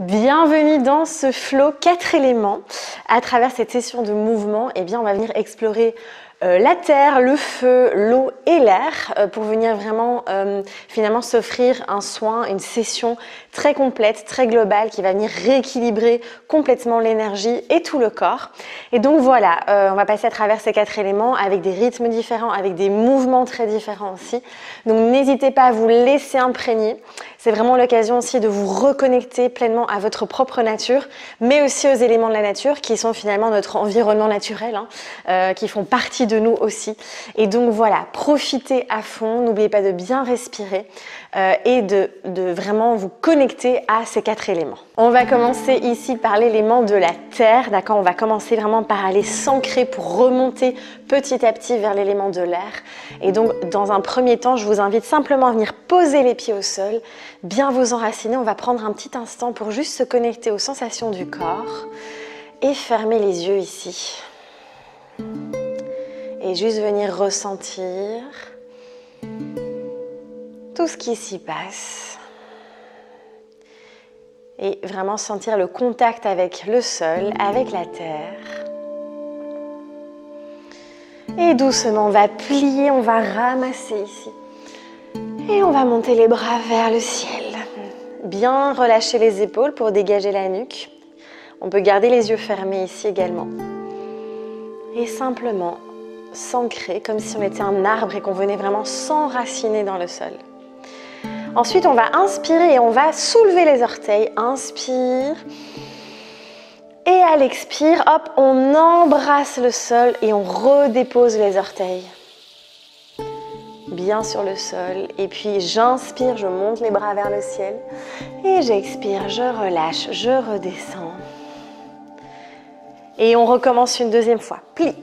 Bienvenue dans ce flow 4 éléments. À travers cette session de mouvement, eh bien, on va venir explorer la terre, le feu, l'eau et l'air pour venir vraiment finalement s'offrir un soin, une session très complète, très globale qui va venir rééquilibrer complètement l'énergie et tout le corps. Et donc voilà, on va passer à travers ces 4 éléments avec des rythmes différents, avec des mouvements très différents aussi. Donc n'hésitez pas à vous laisser imprégner. C'est vraiment l'occasion aussi de vous reconnecter pleinement à votre propre nature, mais aussi aux éléments de la nature qui sont finalement notre environnement naturel, qui font partie de nous aussi. Et donc voilà, profitez à fond, n'oubliez pas de bien respirer et de vraiment vous connecter à ces 4 éléments. On va commencer ici par l'élément de la terre, d'accord? On va commencer vraiment par aller s'ancrer pour remonter petit à petit vers l'élément de l'air. Et donc dans un premier temps, je vous invite simplement à venir poser les pieds au sol, bien vous enraciner. On va prendre un petit instant pour juste se connecter aux sensations du corps et fermer les yeux ici. Et juste venir ressentir tout ce qui s'y passe. Et vraiment sentir le contact avec le sol, avec la terre. Et doucement, on va plier, on va ramasser ici. Et on va monter les bras vers le ciel. Bien relâcher les épaules pour dégager la nuque. On peut garder les yeux fermés ici également. Et simplement s'ancrer comme si on était un arbre et qu'on venait vraiment s'enraciner dans le sol. Ensuite, on va inspirer et on va soulever les orteils. Inspire. Et à l'expire, hop, on embrasse le sol et on redépose les orteils. Bien sur le sol. Et puis j'inspire, je monte les bras vers le ciel. Et j'expire, je relâche, je redescends. Et on recommence une deuxième fois. Plie,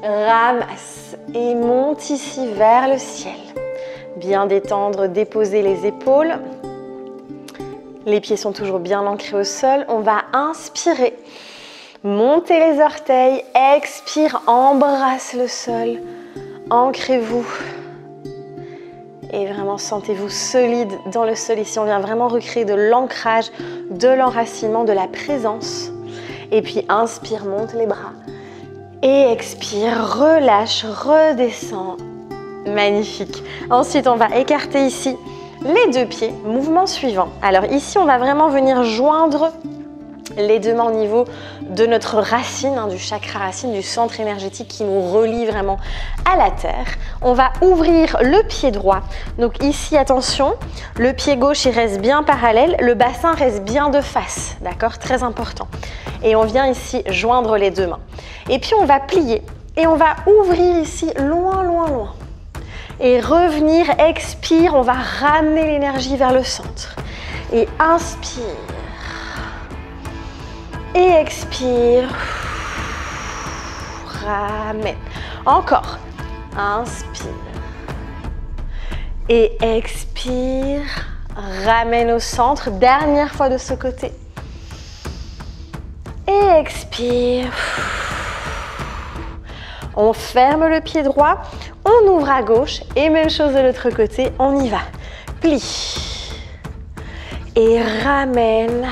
ramasse et monte ici vers le ciel. Bien détendre, déposer les épaules. Les pieds sont toujours bien ancrés au sol. On va inspirer, monter les orteils. Expire, embrasse le sol. Ancrez-vous. Et vraiment, sentez-vous solide dans le sol. Ici, on vient vraiment recréer de l'ancrage, de l'enracinement, de la présence. Et puis, inspire, monte les bras. Et expire, relâche, redescend. Magnifique. Ensuite, on va écarter ici les deux pieds. Mouvement suivant. Alors ici, on va vraiment venir joindre les deux mains au niveau de notre racine, du chakra racine, du centre énergétique qui nous relie vraiment à la terre. On va ouvrir le pied droit. Donc ici, attention, le pied gauche, il reste bien parallèle, le bassin reste bien de face, d'accord? Très important. Et on vient ici joindre les deux mains. Et puis, on va plier et on va ouvrir ici loin, loin, loin. Et revenir, expire, on va ramener l'énergie vers le centre. Et inspire. Et expire. Ramène. Encore. Inspire. Et expire. Ramène au centre. Dernière fois de ce côté. Et expire. On ferme le pied droit. On ouvre à gauche. Et même chose de l'autre côté. On y va. Plie. Et ramène.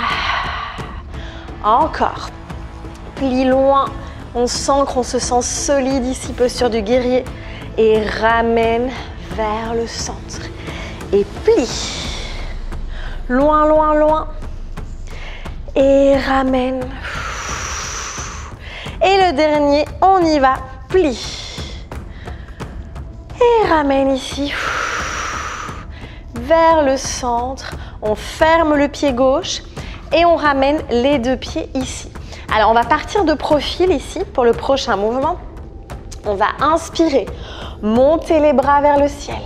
Encore. Plie loin. On s'ancre, on se sent solide ici, posture du guerrier. Et ramène vers le centre. Et plie. Loin, loin, loin. Et ramène. Et le dernier, on y va. Plie. Et ramène ici. Vers le centre. On ferme le pied gauche. Et on ramène les deux pieds ici. Alors, on va partir de profil ici pour le prochain mouvement. On va inspirer, monter les bras vers le ciel.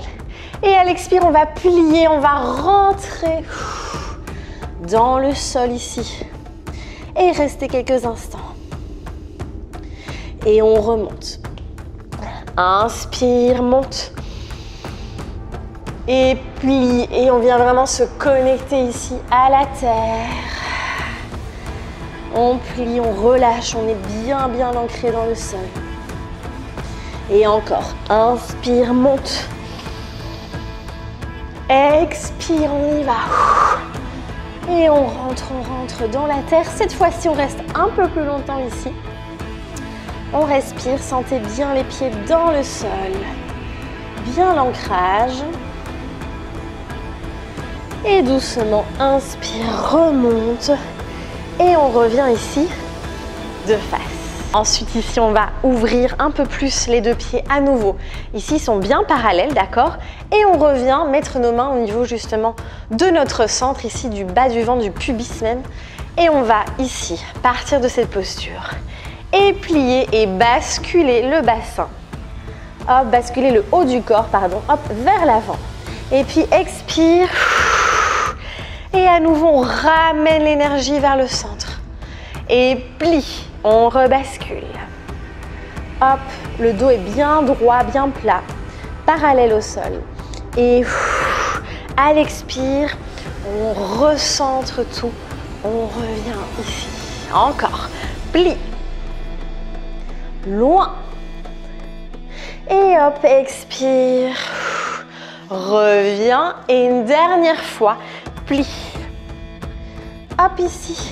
Et à l'expire, on va plier, on va rentrer dans le sol ici. Et rester quelques instants. Et on remonte. Inspire, monte. Et plie. Et on vient vraiment se connecter ici à la terre. On plie, on relâche, on est bien, bien ancré dans le sol. Et encore. Inspire, monte. Expire, on y va. Et on rentre dans la terre. Cette fois-ci, on reste un peu plus longtemps ici. On respire, sentez bien les pieds dans le sol. Bien l'ancrage. Et doucement, inspire, remonte. Et on revient ici de face. Ensuite, ici, on va ouvrir un peu plus les deux pieds à nouveau. Ici, ils sont bien parallèles, d'accord? Et on revient mettre nos mains au niveau justement de notre centre, ici du bas du ventre, du pubis même. Et on va ici partir de cette posture. Et plier et basculer le bassin. Hop, basculer le haut du corps, pardon, hop, vers l'avant. Et puis expire. Et à nouveau, on ramène l'énergie vers le centre. Et plie. On rebascule. Hop, le dos est bien droit, bien plat, parallèle au sol. Et à l'expire, on recentre tout. On revient ici. Encore. Plie. Loin. Et hop, expire. Reviens. Et une dernière fois, plie. Hop, ici.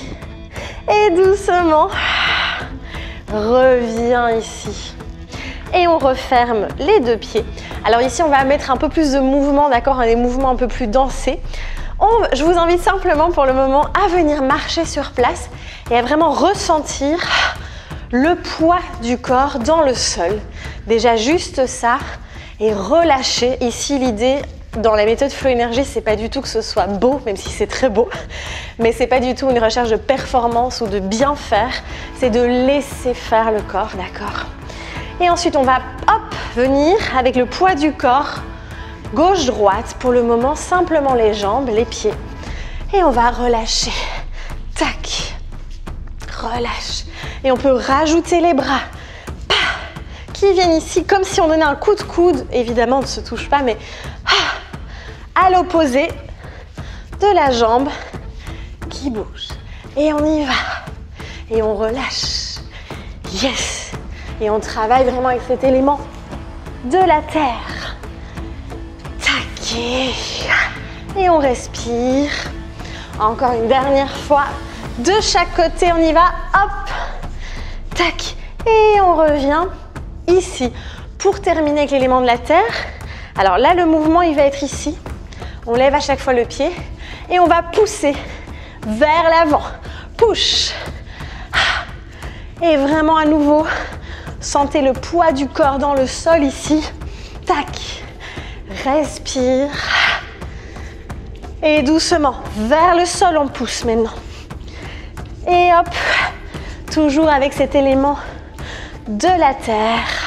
Et doucement. Reviens ici. Et on referme les deux pieds. Alors ici, on va mettre un peu plus de mouvement, d'accord, des mouvements un peu plus dansés. Je vous invite simplement pour le moment à venir marcher sur place et à vraiment ressentir le poids du corps dans le sol. Déjà juste ça et relâcher. Ici, l'idée dans la méthode Flow Énergie, c'est pas du tout que ce soit beau, même si c'est très beau, mais c'est pas du tout une recherche de performance ou de bien faire, c'est de laisser faire le corps, d'accord? Et ensuite, on va hop, venir avec le poids du corps, gauche-droite, pour le moment, simplement les jambes, les pieds. Et on va relâcher. Tac. Relâche. Et on peut rajouter les bras. Qui viennent ici comme si on donnait un coup de coude. Évidemment, on ne se touche pas, mais à l'opposé de la jambe qui bouge. Et on y va. Et on relâche. Yes. Et on travaille vraiment avec cet élément de la terre. Tac. Et on respire. Encore une dernière fois. De chaque côté, on y va. Hop. Tac. Et on revient ici. Pour terminer avec l'élément de la terre, alors là, le mouvement, il va être ici. On lève à chaque fois le pied et on va pousser vers l'avant. Push. Et vraiment à nouveau, sentez le poids du corps dans le sol ici. Tac. Respire. Et doucement, vers le sol, on pousse maintenant. Et hop, toujours avec cet élément de la terre.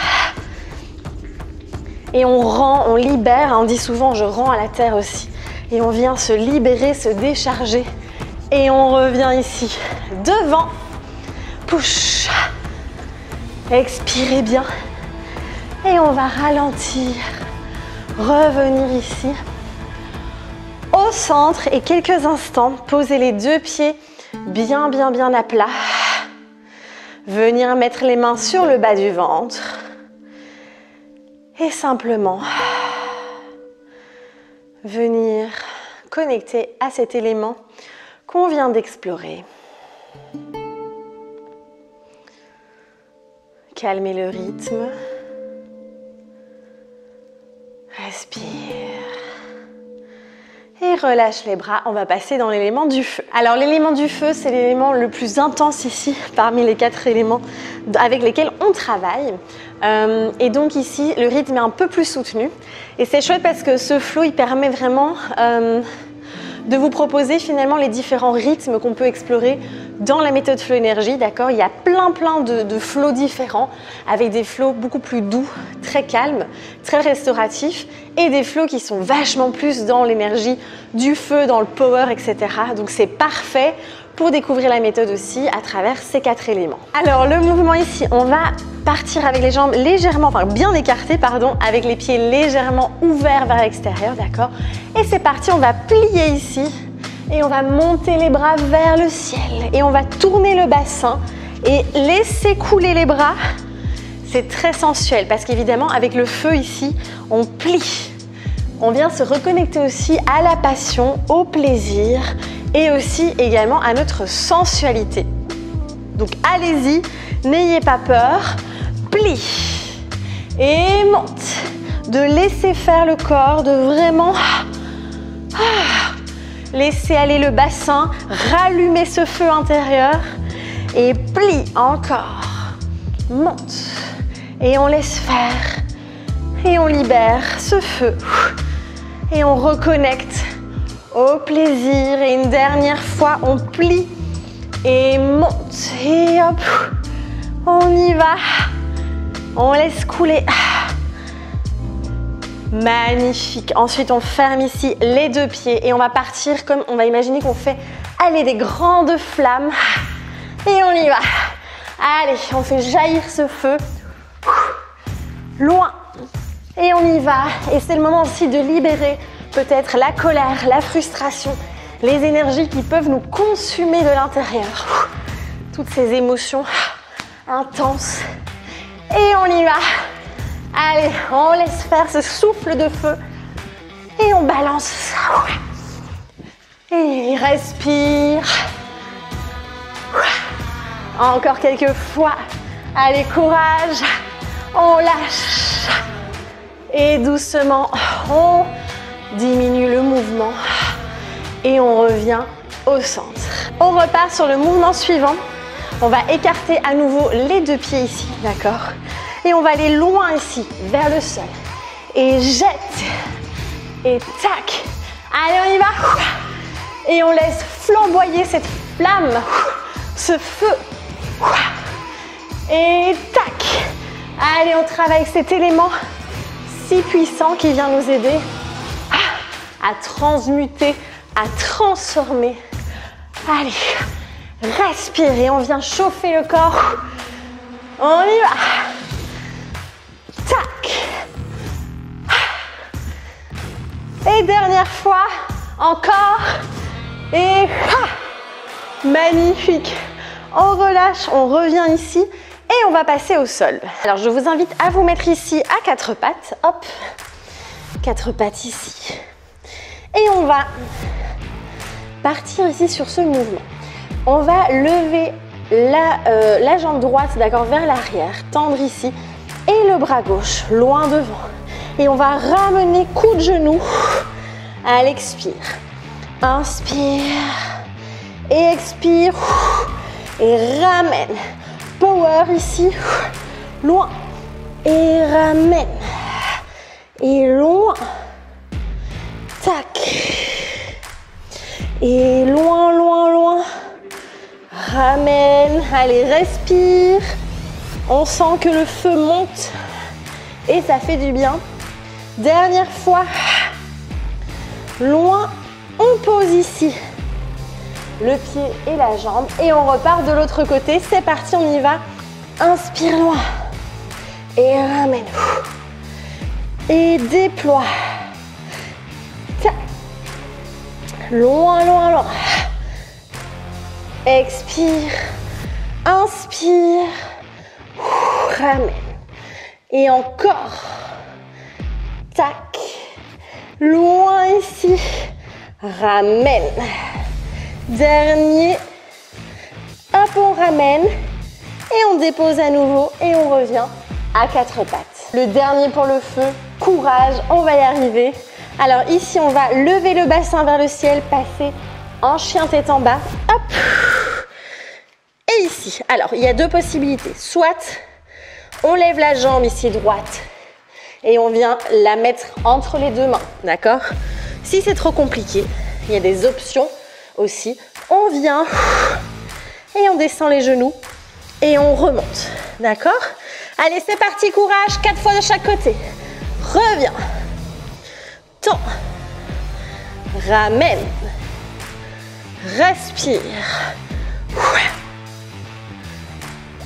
Et on rend, on libère, on dit souvent je rends à la terre aussi. Et on vient se libérer, se décharger. Et on revient ici, devant. Push. Expirez bien. Et on va ralentir. Revenir ici. Au centre et quelques instants, posez les deux pieds bien à plat. Venir mettre les mains sur le bas du ventre. Et simplement venir connecter à cet élément qu'on vient d'explorer. Calmez le rythme. Respire. Et relâche les bras, on va passer dans l'élément du feu. Alors l'élément du feu, c'est l'élément le plus intense ici, parmi les 4 éléments avec lesquels on travaille. Et donc ici, le rythme est un peu plus soutenu. Et c'est chouette parce que ce flow, il permet vraiment de vous proposer finalement les différents rythmes qu'on peut explorer dans la méthode Flow Énergie, d'accord? Il y a plein de flows différents, avec des flows beaucoup plus doux, très calmes, très restauratifs, et des flows qui sont vachement plus dans l'énergie du feu, dans le power, etc. Donc c'est parfait pour découvrir la méthode aussi à travers ces 4 éléments. Alors le mouvement ici, on va partir avec les jambes légèrement, enfin bien écartées, pardon, avec les pieds légèrement ouverts vers l'extérieur, d'accord? Et c'est parti, on va plier ici et on va monter les bras vers le ciel et on va tourner le bassin et laisser couler les bras. C'est très sensuel parce qu'évidemment avec le feu ici, on plie. On vient se reconnecter aussi à la passion, au plaisir et aussi également à notre sensualité. Donc allez-y, n'ayez pas peur, plie et monte. De laisser faire le corps, de vraiment laisser aller le bassin, rallumer ce feu intérieur et plie encore. Monte et on laisse faire et on libère ce feu et on reconnecte au plaisir et une dernière fois on plie et monte et hop, on y va, on laisse couler. Magnifique. Ensuite, on ferme ici les deux pieds et on va partir comme on va imaginer qu'on fait aller des grandes flammes et on y va. Allez, on fait jaillir ce feu loin et on y va. Et c'est le moment aussi de libérer peut-être la colère, la frustration, les énergies qui peuvent nous consumer de l'intérieur. Toutes ces émotions intenses et on y va. Allez, on laisse faire ce souffle de feu et on balance. Et respire. Encore quelques fois. Allez, courage. On lâche. Et doucement, on diminue le mouvement et on revient au centre. On repart sur le mouvement suivant. On va écarter à nouveau les deux pieds ici, d'accord ? Et on va aller loin ici, vers le sol. Et jette. Et tac. Allez, on y va. Et on laisse flamboyer cette flamme, ce feu. Et tac. Allez, on travaille cet élément si puissant qui vient nous aider à transmuter, à transformer. Allez, respirez. On vient chauffer le corps. On y va. Tac. Et dernière fois, encore. Et magnifique. On relâche, on revient ici et on va passer au sol. Alors je vous invite à vous mettre ici à quatre pattes. Hop, quatre pattes ici. Et on va partir ici sur ce mouvement. On va lever la jambe droite, d'accord, vers l'arrière, tendre ici. Et le bras gauche, loin devant. Et on va ramener coup de genou à l'expire. Inspire. Et expire. Et ramène. Power ici. Loin. Et ramène. Et loin. Tac. Et loin, loin, loin. Ramène. Allez, respire. On sent que le feu monte et ça fait du bien. Dernière fois, loin, on pose ici le pied et la jambe et on repart de l'autre côté. C'est parti, on y va. Inspire loin et ramène. Et déploie. Loin, loin, loin. Expire. Inspire. Ramène. Et encore. Tac. Loin ici. Ramène. Dernier. Hop, on ramène. Et on dépose à nouveau. Et on revient à quatre pattes. Le dernier pour le feu. Courage, on va y arriver. Alors ici, on va lever le bassin vers le ciel. Passer en chien tête en bas. Hop. Et ici. Alors, il y a deux possibilités. Soit on lève la jambe ici droite et on vient la mettre entre les deux mains, d'accord? Si c'est trop compliqué, il y a des options aussi. On vient et on descend les genoux et on remonte, d'accord? Allez, c'est parti, courage, 4 fois de chaque côté. Reviens. Tends. Ramène. Respire.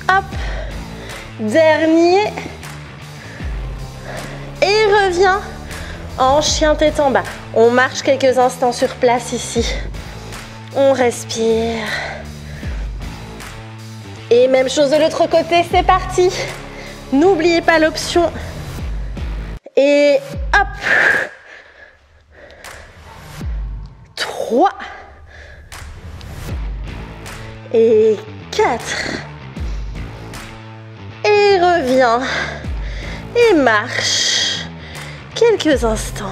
Hop. Dernier. Et reviens en chien tête en bas. On marche quelques instants sur place ici. On respire. Et même chose de l'autre côté, c'est parti. N'oubliez pas l'option. Et hop. 3, Et 4. Et reviens. Et marche. Quelques instants.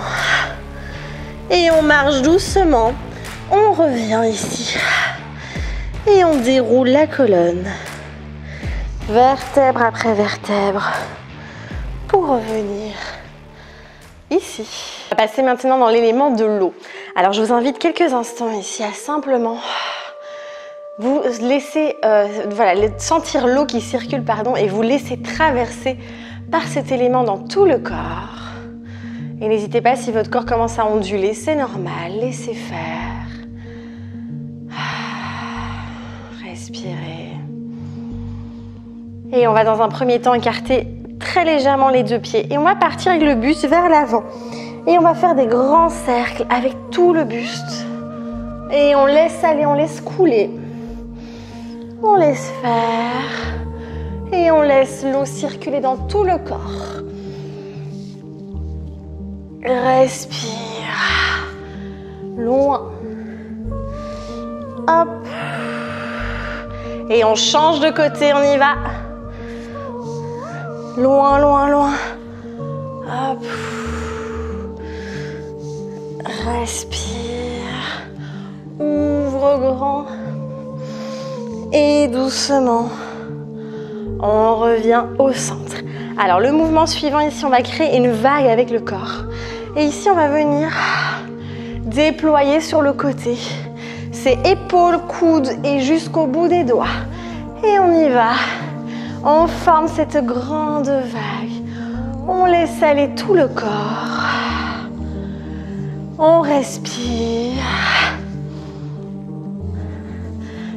Et on marche doucement. On revient ici. Et on déroule la colonne. Vertèbre après vertèbre. Pour revenir ici. On va passer maintenant dans l'élément de l'eau. Alors je vous invite quelques instants ici à simplement vous laisser sentir l'eau qui circule et vous laisser traverser par cet élément dans tout le corps. Et n'hésitez pas, si votre corps commence à onduler, c'est normal, laissez faire. Respirez. Et on va dans un premier temps écarter très légèrement les deux pieds. Et on va partir avec le buste vers l'avant. Et on va faire des grands cercles avec tout le buste. Et on laisse aller, on laisse couler. On laisse faire. Et on laisse l'eau circuler dans tout le corps. Respire. Loin. Hop. Et on change de côté, on y va. Loin, loin, loin. Hop. Respire. Ouvre grand. Et doucement, on revient au centre. Alors, le mouvement suivant, ici, on va créer une vague avec le corps. Et ici, on va venir déployer sur le côté. C'est épaules, coudes et jusqu'au bout des doigts. Et on y va. On forme cette grande vague. On laisse aller tout le corps. On respire.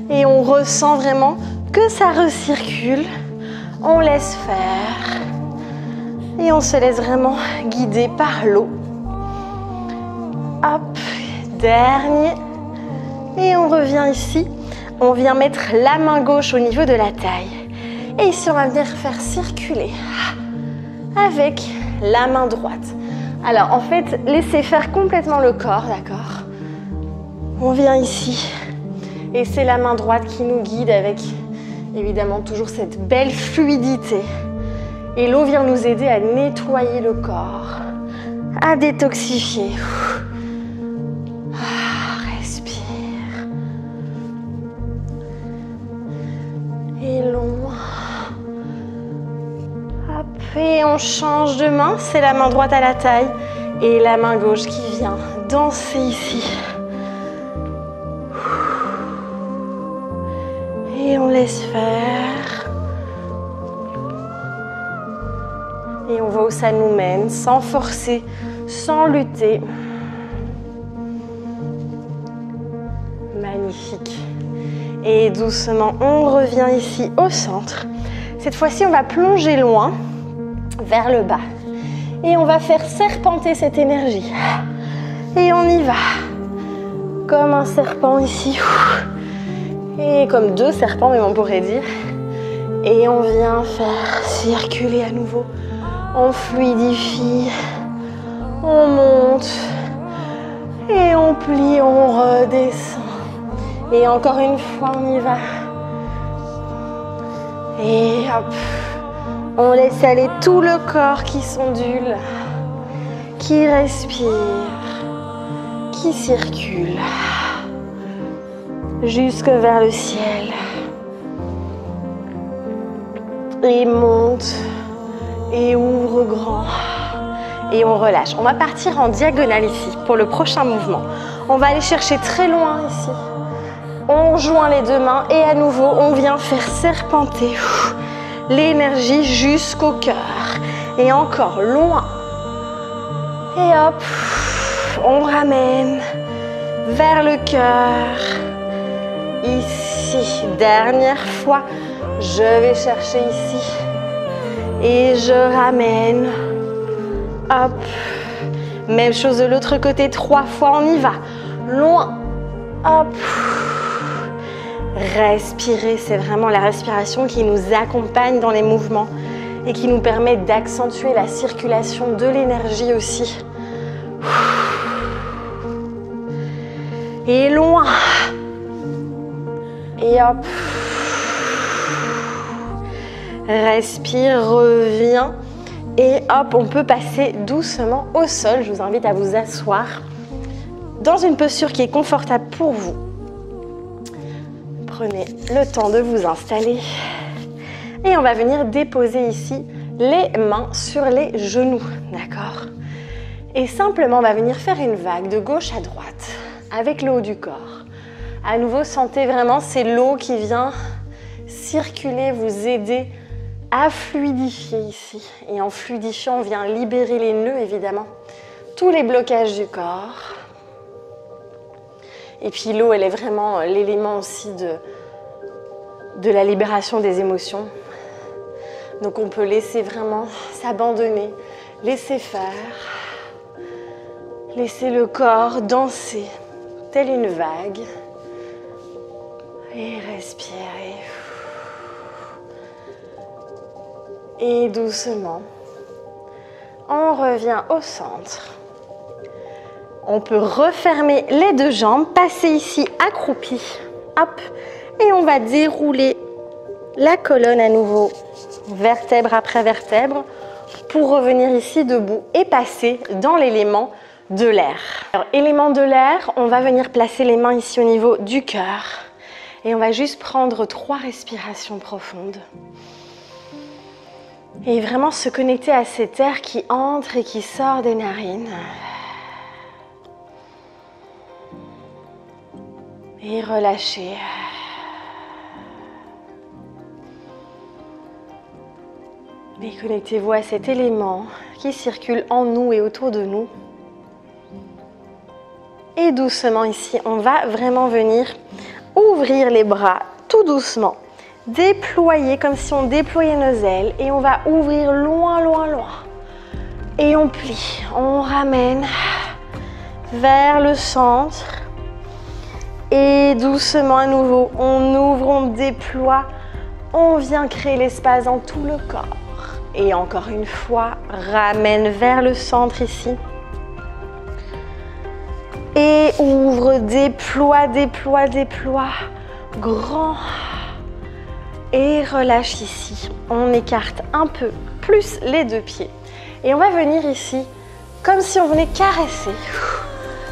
Et on ressent vraiment que ça recircule. On laisse faire. Et on se laisse vraiment guider par l'eau. Hop, dernier. Et on revient ici. On vient mettre la main gauche au niveau de la taille. Et ici, on va venir faire circuler avec la main droite. Alors, en fait, laissez faire complètement le corps, d'accord? On vient ici. Et c'est la main droite qui nous guide avec, évidemment, toujours cette belle fluidité. Et l'eau vient nous aider à nettoyer le corps, à détoxifier. Respire. Et long. Hop, et on change de main. C'est la main droite à la taille et la main gauche qui vient danser ici. Et on laisse faire. Et on voit où ça nous mène, sans forcer, sans lutter. Magnifique. Et doucement, on revient ici au centre. Cette fois-ci, on va plonger loin, vers le bas. Et on va faire serpenter cette énergie. Et on y va. Comme un serpent ici. Et comme deux serpents, même on pourrait dire. Et on vient faire circuler à nouveau. On fluidifie. On monte. Et on plie, on redescend. Et encore une fois, on y va. Et hop. On laisse aller tout le corps qui s'ondule, qui respire, qui circule. Jusque vers le ciel. Et monte. Et ouvre grand. Et on relâche. On va partir en diagonale ici pour le prochain mouvement. On va aller chercher très loin ici. On joint les deux mains et à nouveau on vient faire serpenter l'énergie jusqu'au cœur. Et encore loin. Et hop, on ramène vers le cœur. Ici, dernière fois, je vais chercher ici. Et je ramène. Hop. Même chose de l'autre côté, 3 fois, on y va. Loin. Hop. Respirer, c'est vraiment la respiration qui nous accompagne dans les mouvements et qui nous permet d'accentuer la circulation de l'énergie aussi. Et loin. Et hop. Respire, reviens. Et hop, on peut passer doucement au sol. Je vous invite à vous asseoir dans une posture qui est confortable pour vous. Prenez le temps de vous installer. Et on va venir déposer ici les mains sur les genoux, d'accord? Et simplement, on va venir faire une vague de gauche à droite avec le haut du corps. À nouveau, sentez vraiment, c'est l'eau qui vient circuler, vous aider à fluidifier ici. Et en fluidifiant, on vient libérer les nœuds, évidemment, tous les blocages du corps. Et puis l'eau, elle est vraiment l'élément aussi de la libération des émotions. Donc on peut laisser vraiment s'abandonner, laisser faire, laisser le corps danser, telle une vague. Et respirer. Et doucement, on revient au centre. On peut refermer les deux jambes, passer ici accroupi. Hop, et on va dérouler la colonne à nouveau, vertèbre après vertèbre, pour revenir ici debout et passer dans l'élément de l'air. Alors, élément de l'air, on va venir placer les mains ici au niveau du cœur. Et on va juste prendre 3 respirations profondes. Et vraiment se connecter à cet air qui entre et qui sort des narines. Et relâcher. Et connectez-vous à cet élément qui circule en nous et autour de nous. Et doucement ici, on va vraiment venir ouvrir les bras tout doucement. Déployer comme si on déployait nos ailes. Et on va ouvrir loin, loin, loin. Et on plie, on ramène vers le centre. Et doucement à nouveau, on ouvre, on déploie. On vient créer l'espace dans tout le corps. Et encore une fois, ramène vers le centre ici. Et ouvre, déploie, déploie, déploie. Grand. Et relâche ici. On écarte un peu plus les deux pieds. Et on va venir ici, comme si on venait caresser.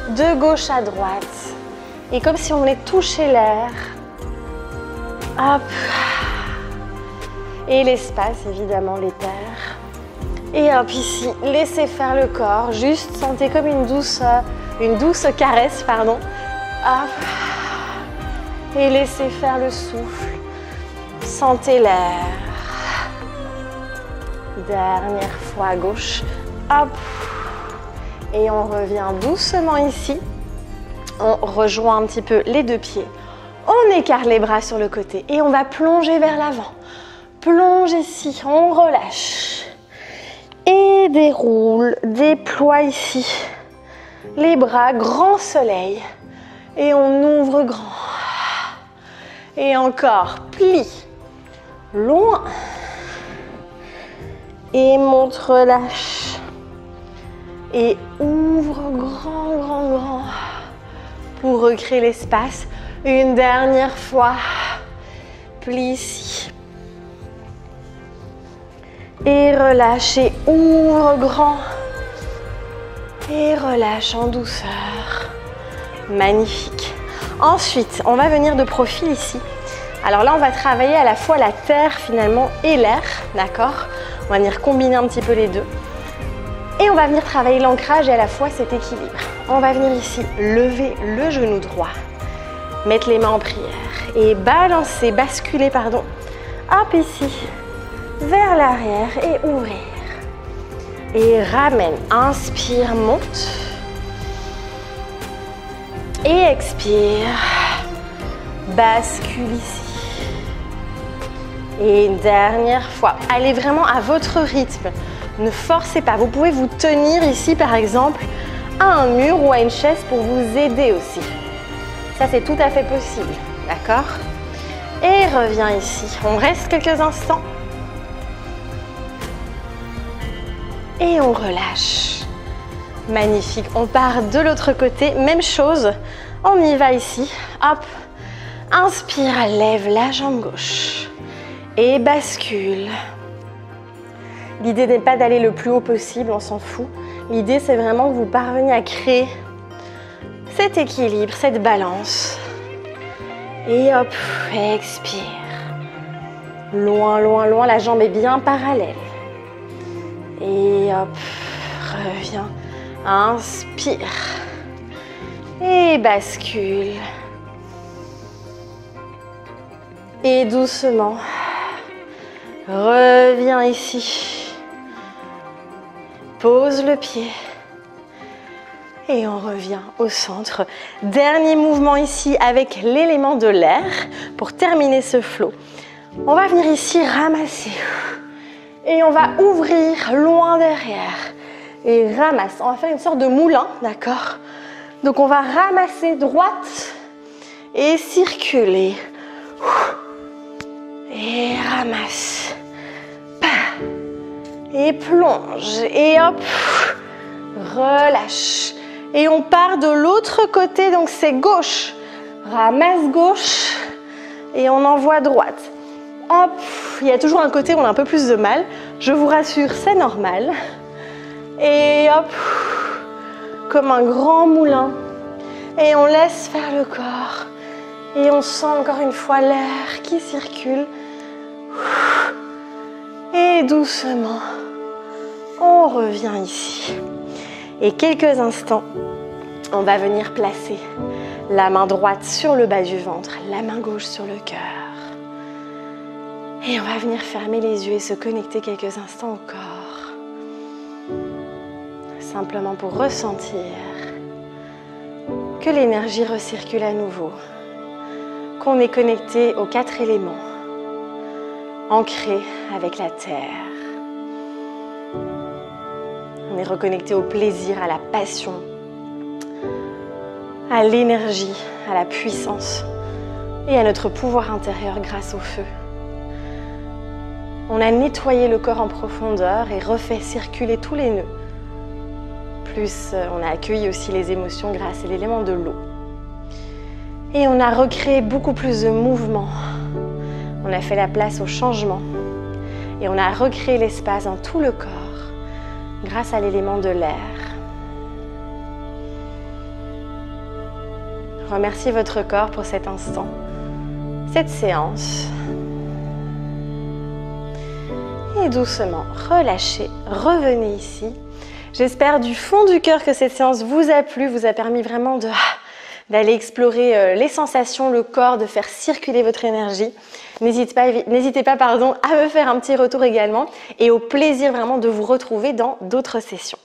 De gauche à droite. Et comme si on venait toucher l'air. Hop. Et l'espace, évidemment, l'éther. Et hop, ici, laissez faire le corps. Juste sentez comme une douce caresse, pardon. Hop. Et laissez faire le souffle. Sentez l'air. Dernière fois à gauche. Hop. Et on revient doucement ici. On rejoint un petit peu les deux pieds. On écarte les bras sur le côté et on va plonger vers l'avant. Plonge ici, on relâche. Et déroule, déploie ici. Les bras, grand soleil. Et on ouvre grand. Et encore, plie. Loin. Et monte, relâche. Et ouvre grand, grand, grand. Pour recréer l'espace. Une dernière fois. Plie ici. Et relâche et ouvre grand. Et relâche en douceur. Magnifique. Ensuite, on va venir de profil ici. Alors là, on va travailler à la fois la terre finalement et l'air, d'accord? On va venir combiner un petit peu les deux. Et on va venir travailler l'ancrage et à la fois cet équilibre. On va venir ici lever le genou droit, mettre les mains en prière et balancer, basculer, pardon. Hop ici, vers l'arrière et ouvrir. Et ramène, inspire, monte. Et expire, bascule ici. Et une dernière fois, allez vraiment à votre rythme. Ne forcez pas. Vous pouvez vous tenir ici, par exemple, à un mur ou à une chaise pour vous aider aussi. Ça, c'est tout à fait possible. D'accord? Et reviens ici. On reste quelques instants. Et on relâche. Magnifique. On part de l'autre côté. Même chose. On y va ici. Hop. Inspire, lève la jambe gauche et bascule. L'idée n'est pas d'aller le plus haut possible, on s'en fout. L'idée, c'est vraiment que vous parveniez à créer cet équilibre, cette balance. Et hop, expire. Loin, loin, loin, la jambe est bien parallèle. Et hop, reviens. Inspire. Et bascule. Et doucement, reviens ici. Pose le pied. Et on revient au centre. Dernier mouvement ici avec l'élément de l'air pour terminer ce flow. On va venir ici ramasser. Et on va ouvrir loin derrière. Et ramasse. On va faire une sorte de moulin, d'accord? Donc on va ramasser droite et circuler. Et ramasse. Et plonge. Et hop, relâche. Et on part de l'autre côté, donc c'est gauche. Ramasse gauche et on envoie droite. Hop, il y a toujours un côté où on a un peu plus de mal. Je vous rassure, c'est normal. Et hop, comme un grand moulin. Et on laisse faire le corps. Et on sent encore une fois l'air qui circule. Et doucement, on revient ici. Et quelques instants, on va venir placer la main droite sur le bas du ventre, la main gauche sur le cœur. Et on va venir fermer les yeux et se connecter quelques instants au corps. Simplement pour ressentir que l'énergie recircule à nouveau, qu'on est connecté aux 4 éléments, ancrés avec la terre. On est reconnecté au plaisir, à la passion, à l'énergie, à la puissance et à notre pouvoir intérieur grâce au feu. On a nettoyé le corps en profondeur et refait circuler tous les nœuds. Plus, on a accueilli aussi les émotions grâce à l'élément de l'eau. Et on a recréé beaucoup plus de mouvement. On a fait la place au changement. Et on a recréé l'espace dans tout le corps grâce à l'élément de l'air. Remerciez votre corps pour cet instant, cette séance. Et doucement, relâchez, revenez ici. J'espère du fond du cœur que cette séance vous a plu, vous a permis vraiment d'aller explorer les sensations, le corps, de faire circuler votre énergie. N'hésitez pas à me faire un petit retour également et au plaisir vraiment de vous retrouver dans d'autres sessions.